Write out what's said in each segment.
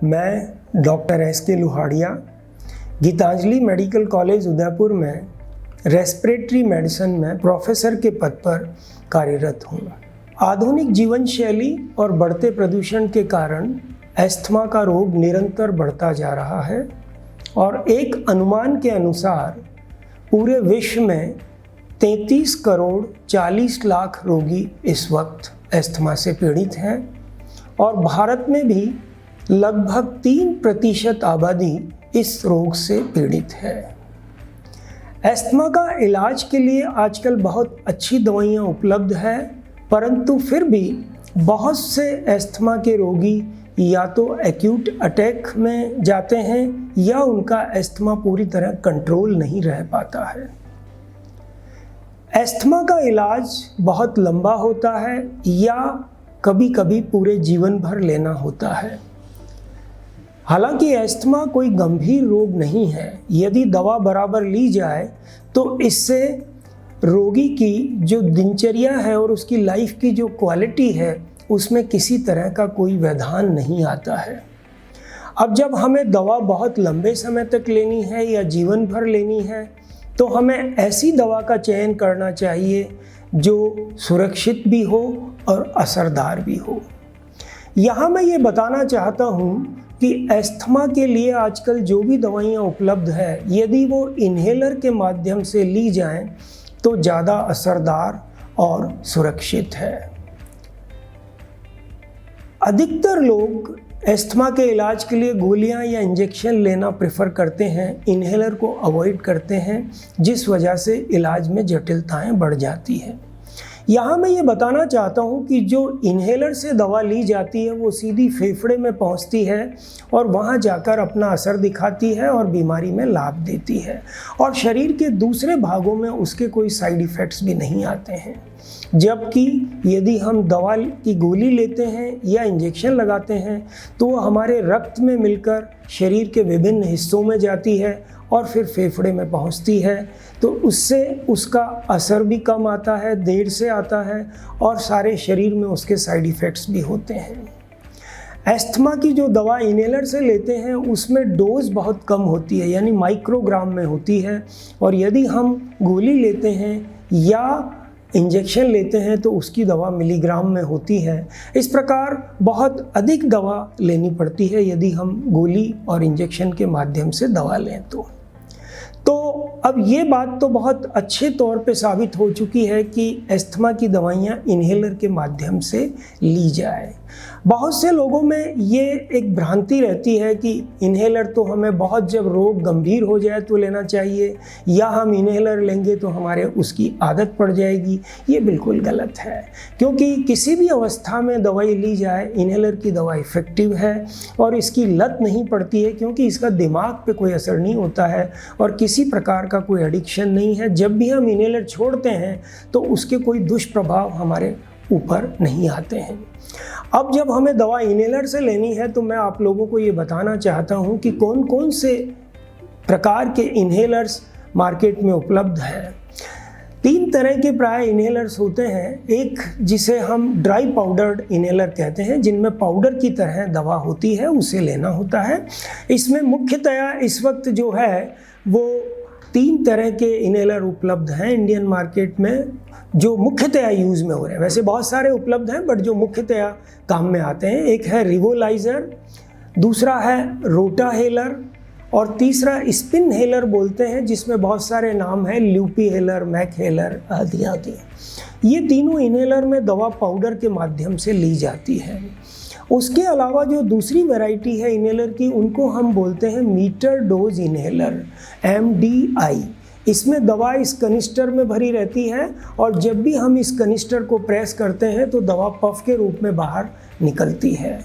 मैं doctor S K. Lohadia Gitanjali medical college Udaipur में respiratory medicine में प्रोफेसर के पद पर कार्यरत हूँ। आधुनिक जीवन शैली और बढ़ते प्रदूषण के कारण अस्थमा का रोग निरंतर बढ़ता जा रहा है और एक अनुमान के अनुसार पूरे विश्व में 33 करोड़ 40 लाख रोगी इस वक्त अस्थमा से पीड़ित हैं और भारत में भी लगभग 3% आबादी इस रोग से पीड़ित है। अस्थमा का इलाज के लिए आजकल बहुत अच्छी दवाइयाँ उपलब्ध है, परंतु फिर भी बहुत से अस्थमा के रोगी या तो एक्यूट अटैक में जाते हैं या उनका अस्थमा पूरी तरह कंट्रोल नहीं रह पाता है। अस्थमा का इलाज बहुत लंबा होता है या कभी कभी पूरे जीवन भर लेना होता है। हालांकि अस्थमा कोई गंभीर रोग नहीं है। यदि दवा बराबर ली जाए तो इससे रोगी की जो दिनचर्या है और उसकी लाइफ की जो क्वालिटी है उसमें किसी तरह का कोई व्यवधान नहीं आता है। अब जब हमें दवा बहुत लंबे समय तक लेनी है या जीवन भर लेनी है तो हमें ऐसी दवा का चयन करना चाहिए जो सुरक्षित भी हो और असरदार भी हो। यहाँ मैं ये बताना चाहता हूँ कि अस्थमा के लिए आजकल जो भी दवाइयाँ उपलब्ध है, यदि वो इन्हेलर के माध्यम से ली जाएं तो ज़्यादा असरदार और सुरक्षित है। अधिकतर लोग अस्थमा के इलाज के लिए गोलियां या इंजेक्शन लेना प्रेफर करते हैं, इन्हेलर को अवॉइड करते हैं, जिस वजह से इलाज में जटिलताएं बढ़ जाती हैं। यहाँ मैं ये बताना चाहता हूँ कि जो इन्हेलर से दवा ली जाती है वो सीधी फेफड़े में पहुँचती है और वहाँ जाकर अपना असर दिखाती है और बीमारी में लाभ देती है और शरीर के दूसरे भागों में उसके कोई साइड इफ़ेक्ट्स भी नहीं आते हैं। जबकि यदि हम दवा की गोली लेते हैं या इंजेक्शन लगाते हैं तो वो हमारे रक्त में मिलकर शरीर के विभिन्न हिस्सों में जाती है और फिर फेफड़े में पहुंचती है, तो उससे उसका असर भी कम आता है, देर से आता है और सारे शरीर में उसके साइड इफ़ेक्ट्स भी होते हैं। अस्थमा की जो दवा इन्हेलर से लेते हैं उसमें डोज बहुत कम होती है, यानी माइक्रोग्राम में होती है, और यदि हम गोली लेते हैं या इंजेक्शन लेते हैं तो उसकी दवा मिलीग्राम में होती है। इस प्रकार बहुत अधिक दवा लेनी पड़ती है यदि हम गोली और इंजेक्शन के माध्यम से दवा लें तो अब ये बात तो बहुत अच्छे तौर पे साबित हो चुकी है कि अस्थमा की दवाइयाँ इन्हेलर के माध्यम से ली जाए। बहुत से लोगों में ये एक भ्रांति रहती है कि इन्हेलर तो हमें बहुत जब रोग गंभीर हो जाए तो लेना चाहिए या हम इन्हेलर लेंगे तो हमारे उसकी आदत पड़ जाएगी। ये बिल्कुल गलत है, क्योंकि किसी भी अवस्था में दवाई ली जाए इन्हेलर की दवा इफ़ेक्टिव है और इसकी लत नहीं पड़ती है, क्योंकि इसका दिमाग पे कोई असर नहीं होता है और किसी प्रकार का कोई एडिक्शन नहीं है। जब भी हम इन्हेलर छोड़ते हैं तो उसके कोई दुष्प्रभाव हमारे ऊपर नहीं आते हैं। अब जब हमें दवा इन्हेलर से लेनी है तो मैं आप लोगों को ये बताना चाहता हूँ कि कौन कौन से प्रकार के इन्हेलर्स मार्केट में उपलब्ध हैं। 3 तरह के प्राय इन्हेलर्स होते हैं। एक जिसे हम ड्राई पाउडर्ड इन्हेलर कहते हैं, जिनमें पाउडर की तरह दवा होती है, उसे लेना होता है। इसमें मुख्यतया इस वक्त जो है वो 3 तरह के इन्हेलर उपलब्ध हैं इंडियन मार्केट में, जो मुख्यतया यूज़ में हो रहे हैं। वैसे बहुत सारे उपलब्ध हैं बट जो मुख्यतया काम में आते हैं, एक है रिवोलाइज़र, दूसरा है रोटाहेलर और तीसरा स्पिन हेलर बोलते हैं, जिसमें बहुत सारे नाम हैं, ल्यूपी हेलर, मैक हेलर आदि आदि। ये तीनों इन्हेलर में दवा पाउडर के माध्यम से ली जाती है। उसके अलावा जो दूसरी वैरायटी है इन्हेलर की, उनको हम बोलते हैं मीटर डोज इन्हेलर, MDI। इसमें दवा इस कनिस्टर में भरी रहती है और जब भी हम इस कनिस्टर को प्रेस करते हैं तो दवा पफ के रूप में बाहर निकलती है।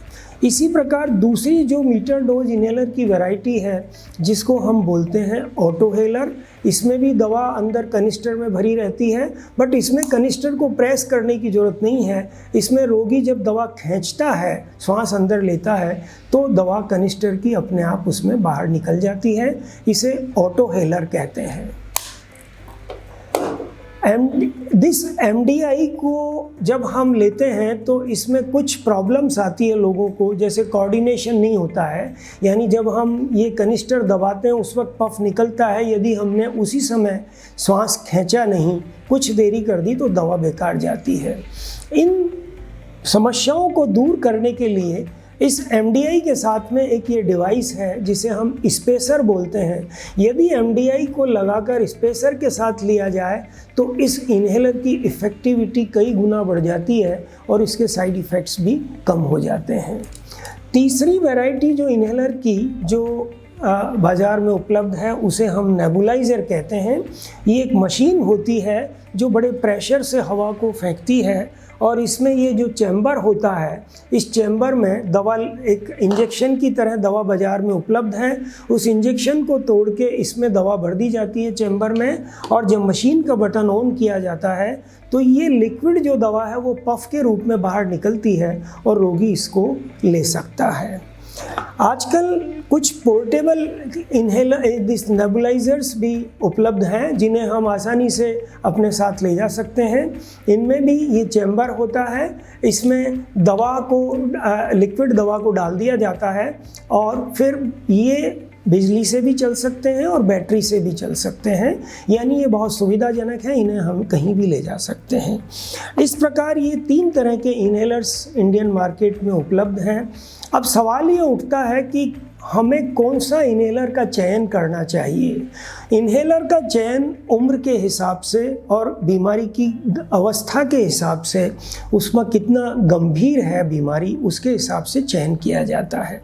इसी प्रकार दूसरी जो मीटर डोज इन्हेलर की वैरायटी है जिसको हम बोलते हैं ऑटोहेलर, इसमें भी दवा अंदर कनिस्टर में भरी रहती है, बट इसमें कनिस्टर को प्रेस करने की ज़रूरत नहीं है। इसमें रोगी जब दवा खींचता है, श्वास अंदर लेता है, तो दवा कनिस्टर की अपने आप उसमें बाहर निकल जाती है। इसे ऑटोहेलर कहते हैं। दिस MDI को जब हम लेते हैं तो इसमें कुछ प्रॉब्लम्स आती है लोगों को, जैसे कोऑर्डिनेशन नहीं होता है, यानी जब हम ये कनिस्टर दबाते हैं उस वक्त पफ निकलता है, यदि हमने उसी समय श्वास खींचा नहीं, कुछ देरी कर दी तो दवा बेकार जाती है। इन समस्याओं को दूर करने के लिए इस MDI के साथ में एक ये डिवाइस है जिसे हम स्पेसर बोलते हैं। यदि MDI को लगाकर स्पेसर के साथ लिया जाए तो इस इन्हेलर की इफ़ेक्टिविटी कई गुना बढ़ जाती है और इसके साइड इफ़ेक्ट्स भी कम हो जाते हैं। तीसरी वैरायटी जो इन्हेलर की जो बाज़ार में उपलब्ध है उसे हम नेबुलाइज़र कहते हैं। ये एक मशीन होती है जो बड़े प्रेशर से हवा को फेंकती है और इसमें ये जो चैम्बर होता है, इस चैम्बर में दवा, एक इंजेक्शन की तरह दवा बाज़ार में उपलब्ध है। उस इंजेक्शन को तोड़ के इसमें दवा भर दी जाती है चैम्बर में, और जब मशीन का बटन ऑन किया जाता है तो ये लिक्विड जो दवा है वो पफ के रूप में बाहर निकलती है और रोगी इसको ले सकता है। आजकल कुछ पोर्टेबल इन्हेलर नेबुलाइजर्स भी उपलब्ध हैं जिन्हें हम आसानी से अपने साथ ले जा सकते हैं। इनमें भी ये चैम्बर होता है, इसमें दवा को लिक्विड दवा को डाल दिया जाता है और फिर ये बिजली से भी चल सकते हैं और बैटरी से भी चल सकते हैं, यानी ये बहुत सुविधाजनक है, इन्हें हम कहीं भी ले जा सकते हैं। इस प्रकार ये 3 तरह के इन्हेलर्स इंडियन मार्केट में उपलब्ध हैं। अब सवाल ये उठता है कि हमें कौन सा इन्हेलर का चयन करना चाहिए। इन्हेलर का चयन उम्र के हिसाब से और बीमारी की अवस्था के हिसाब से, उसमें कितना गंभीर है बीमारी उसके हिसाब से चयन किया जाता है।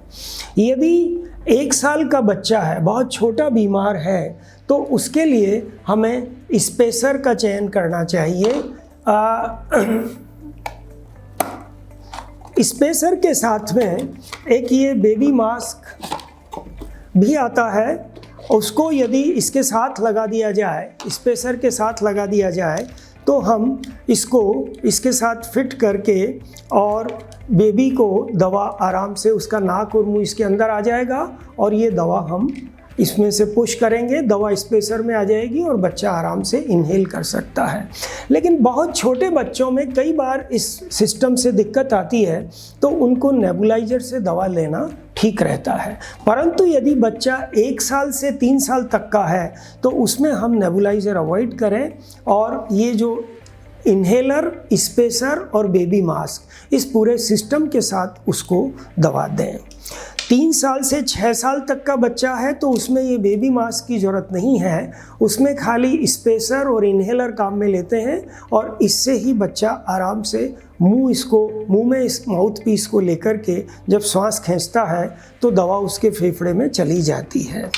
यदि 1 साल का बच्चा है, बहुत छोटा बीमार है, तो उसके लिए हमें स्पेसर का चयन करना चाहिए। स्पेसर के साथ में एक ये बेबी मास्क भी आता है, उसको यदि इसके साथ लगा दिया जाए, स्पेसर के साथ लगा दिया जाए, तो हम इसको इसके साथ फिट करके और बेबी को दवा आराम से, उसका नाक और मुंह इसके अंदर आ जाएगा और ये दवा हम इसमें से पुश करेंगे, दवा स्पेसर में आ जाएगी और बच्चा आराम से इन्हेल कर सकता है। लेकिन बहुत छोटे बच्चों में कई बार इस सिस्टम से दिक्कत आती है तो उनको नेबुलाइजर से दवा लेना ठीक रहता है, परंतु यदि बच्चा 1 साल से 3 साल तक का है तो उसमें हम नेबुलाइजर अवॉइड करें और ये जो इन्हेलर, स्पेसर और बेबी मास्क, इस पूरे सिस्टम के साथ उसको दवा दें। 3 साल से 6 साल तक का बच्चा है तो उसमें ये बेबी मास्क की ज़रूरत नहीं है, उसमें खाली स्पेसर और इन्हेलर काम में लेते हैं और इससे ही बच्चा आराम से मुंह में इस माउथ पीस को लेकर के जब श्वास खींचता है तो दवा उसके फेफड़े में चली जाती है।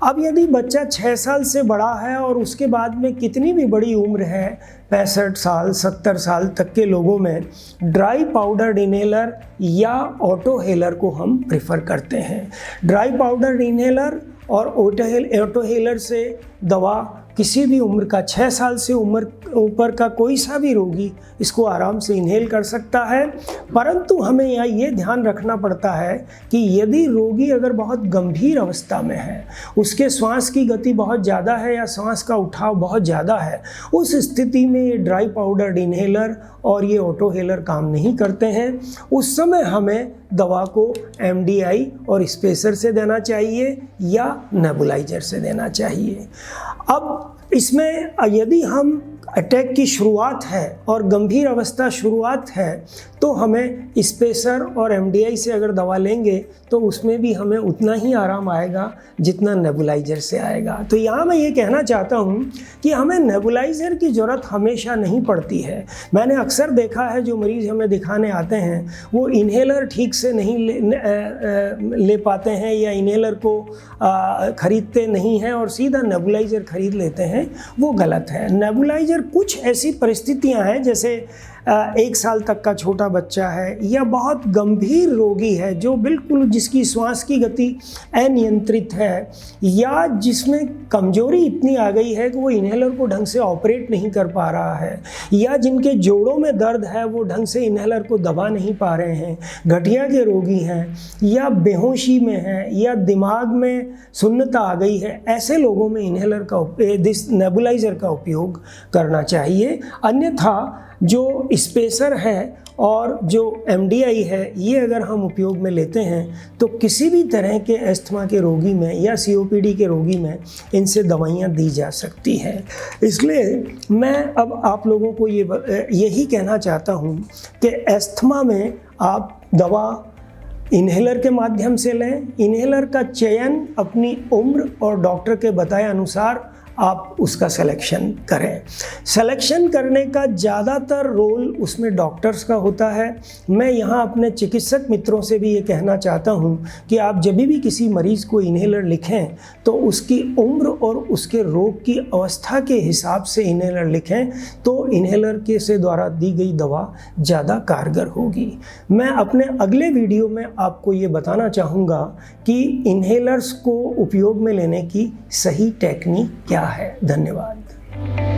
अब यदि बच्चा 6 साल से बड़ा है और उसके बाद में कितनी भी बड़ी उम्र है, 65 साल 70 साल तक के लोगों में ड्राई पाउडर इन्हेलर या ऑटोहेलर को हम प्रेफर करते हैं। ड्राई पाउडर इन्हेलर और ऑटोहेलर से दवा किसी भी उम्र का, 6 साल से ऊपर का कोई सा भी रोगी इसको आराम से इन्हेल कर सकता है। परंतु हमें यहाँ ये ध्यान रखना पड़ता है कि यदि रोगी अगर बहुत गंभीर अवस्था में है, उसके श्वास की गति बहुत ज़्यादा है या श्वास का उठाव बहुत ज़्यादा है, उस स्थिति में ये ड्राई पाउडर इन्हेलर और ये ऑटोहेलर काम नहीं करते हैं। उस समय हमें दवा को MDI और स्पेसर से देना चाहिए या नेबुलाइजर से देना चाहिए। अब इसमें यदि हम अटैक की शुरुआत है और गंभीर अवस्था शुरुआत है तो हमें स्पेसर और MDI से अगर दवा लेंगे तो उसमें भी हमें उतना ही आराम आएगा जितना नेबुलाइजर से आएगा। तो यहाँ मैं ये कहना चाहता हूँ कि हमें नेबुलाइजर की ज़रूरत हमेशा नहीं पड़ती है। मैंने अक्सर देखा है जो मरीज़ हमें दिखाने आते हैं वो इन्हेलर ठीक से नहीं ले पाते हैं या इन्हेलर को ख़रीदते नहीं हैं और सीधा नेबुलाइजर ख़रीद लेते हैं, वो गलत है। नेबुलाइजर कुछ ऐसी परिस्थितियां हैं, जैसे 1 साल तक का छोटा बच्चा है या बहुत गंभीर रोगी है जो बिल्कुल जिसकी श्वास की गति अनियंत्रित है या जिसमें कमजोरी इतनी आ गई है कि वो इन्हेलर को ढंग से ऑपरेट नहीं कर पा रहा है या जिनके जोड़ों में दर्द है वो ढंग से इन्हेलर को दबा नहीं पा रहे हैं, गठिया के रोगी हैं या बेहोशी में हैं या दिमाग में सुन्नता आ गई है, ऐसे लोगों में इन्हेलर का नेबुलाइज़र का उपयोग करना चाहिए। अन्यथा जो स्पेसर है और जो MDI है ये अगर हम उपयोग में लेते हैं तो किसी भी तरह के अस्थमा के रोगी में या COPD के रोगी में इनसे दवाइयाँ दी जा सकती हैं। इसलिए मैं अब आप लोगों को यही कहना चाहता हूँ कि अस्थमा में आप दवा इन्हेलर के माध्यम से लें। इन्हेलर का चयन अपनी उम्र और डॉक्टर के बताए अनुसार आप उसका सिलेक्शन करें। सिलेक्शन करने का ज़्यादातर रोल उसमें डॉक्टर्स का होता है। मैं यहाँ अपने चिकित्सक मित्रों से भी ये कहना चाहता हूँ कि आप जब भी किसी मरीज़ को इन्हेलर लिखें तो उसकी उम्र और उसके रोग की अवस्था के हिसाब से इन्हेलर लिखें, तो इन्हेलर के से द्वारा दी गई दवा ज़्यादा कारगर होगी। मैं अपने अगले वीडियो में आपको ये बताना चाहूँगा कि इन्हेलर्स को उपयोग में लेने की सही टेक्निक क्या है। धन्यवाद।